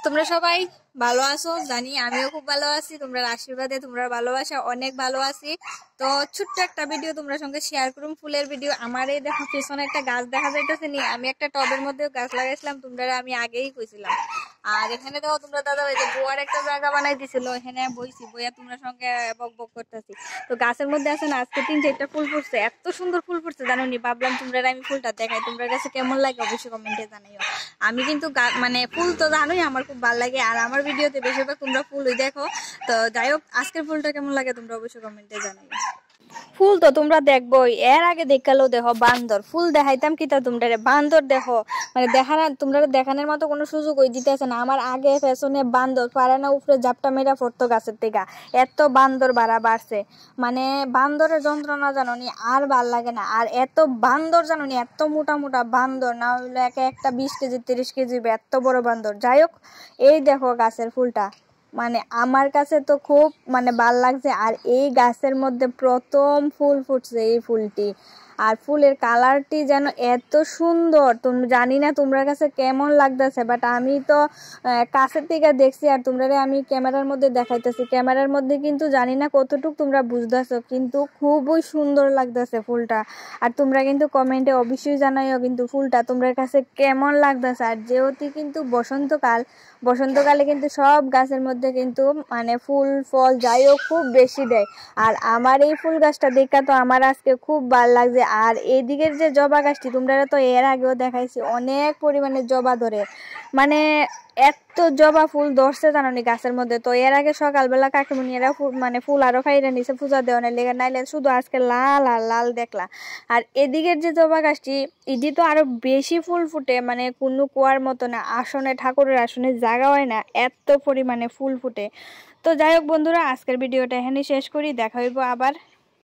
তোমরা সবাই ভালো আছো জানি, আমিও খুব ভালো আছি। তোমরা আশীর্বাদে, তোমরা ভালোবাসা অনেক ভালো আছি। তো ছোট্ট একটা ভিডিও তোমরা সঙ্গে শেয়ার করুম, ফুলের ভিডিও। আমার এই দেখো পিছনে একটা গাছ দেখা যাইতেছে নি, আমি একটা টবের মধ্যে গাছ লাগাইছিলাম, তোমরা আমি আগেই কইছিলাম। আর এখানে দেখো তোমরা দাদা ভাই যে গোয়ার একটা জায়গা বানাই দিছিল, এখানে বইছি, বইয়া তোমরা সঙ্গে বক বক করতেছি। তো গাছের মধ্যে আছে না, আজকে 3-4টা ফুল ফুটছে, এত সুন্দর ফুল ফুটছে জানো নি। ভাবলাম তোমরা আমি ফুলটা দেখাই, তোমরা কাছে কেমন লাগে অবশ্যই কমেন্টে জানাইও। আমি কিন্তু মানে ফুল তো জানোই আমার খুব ভালো লাগে, আর আমার ভিডিওতে বেশিরভাগ তোমরা ফুলই দেখো। তো যাই হোক, আজকের ফুলটা কেমন লাগে তোমরা অবশ্যই কমেন্টে জানাইও। ফুল তো তোমরা দেখবোই, এর আগে দেখালো দেখো বান্দর ফুল দেখাইতাম কি তা তোমরা বান্দর দেখো, মানে তোমরা দেখানোর মতো কোনো সুযোগ ওই দিতেছে না। আমার আগে পেছনে বান্দর পারে না, উপরে জাপটা মেরা পড়তো গাছের থেকে, এত বান্দর বাড়ছে। মানে বান্দরের যন্ত্রণা জানো নি, আর ভাল লাগে না। আর এত বান্দর জানো নি, এত মোটা মোটা বান্দর, না হইলে একটা 20 কেজি 30 কেজি এত বড় বান্দর। যাই হোক, এই দেখো গাছের ফুলটা, মানে আমার কাছে তো খুব মানে ভাল লাগছে। আর এই গাছের মধ্যে প্রথম ফুল ফুটছে এই ফুলটি, আর ফুলের কালারটি যেন এত সুন্দর, তুমি জানি না তোমরা কাছে কেমন লাগতেছে, বাট আমি তো কাছের থেকে দেখছি, আর তোমরা আমি ক্যামেরার মধ্যে দেখাইতেছি। ক্যামেরার মধ্যে কিন্তু জানি না কতটুকু তোমরা বুঝতেছো, কিন্তু খুবই সুন্দর লাগতেছে ফুলটা। আর তোমরা কিন্তু কমেন্টে অবশ্যই জানাইও কিন্তু ফুলটা তোমরা কাছে কেমন লাগতেছে। আর যেহেতু কিন্তু বসন্তকালে কিন্তু সব গাছের মধ্যে কিন্তু মানে ফুল ফল যাই হোক খুব বেশি দেয়। আর আমার এই ফুল গাছটা দেখা তো আমার আজকে খুব ভালো লাগছে। আর এইদিকের যে জবা গাছটি তোমরা তো এর আগেও দেখাইছি, অনেক পরিমাণে জবা ধরে, মানে এত জবা ফুল ধরছে জানি গাছের মধ্যে। তো এর আগে সকালবেলা কাকিমুনি এরা মানে ফুল আরো খাইরে নিছে পূজা দেওয়ানের লেগে, নাইলে শুধু আজকে লাল আর লাল দেখলা। আর এদিকের যে জবা গাছটি, ইডি তো আরো বেশি ফুল ফুটে, মানে কোনো কুয়ার মতো না, আসনে ঠাকুরের আসনে জায়গা হয় না, এত পরিমাণে ফুল ফুটে। তো যাই হোক বন্ধুরা, আজকের ভিডিওটা এখানে শেষ করি, দেখা হইব আবার